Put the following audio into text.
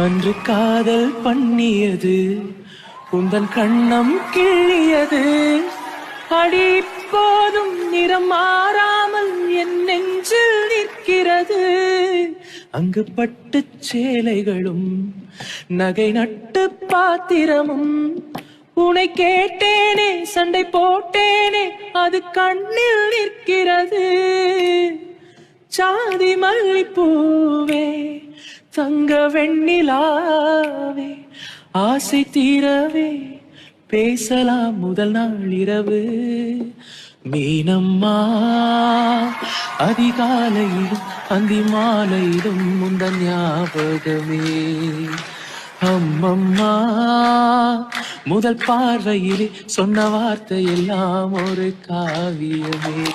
அன்று காதல் பண்ணியது உந்தன் கண்ணம் கிள்ளியது அடி போதும் நிறம் மாறாமல் என் நெஞ்சில் நிற்கிறது. அங்கு பட்டு சேலைகளும் நகை நட்டு பாத்திரமும் உனை கேட்டேனே சண்டை போட்டேனே அது கண்ணில் நிற்கிறது. சாதி மல்லிப்பூவே தங்க வெண்ணிலாவே ஆசை தீரவே பேசலாம் முதல் நாள் இரவு. மீனம்மா அதிகாலையிலும் அந்தி மாலையிலும் முந்தன் ஞாபகமே. அம்மம்மா முதல் பார்வையிலே சொன்ன வார்த்தை எல்லாம் ஒரு காவியமே.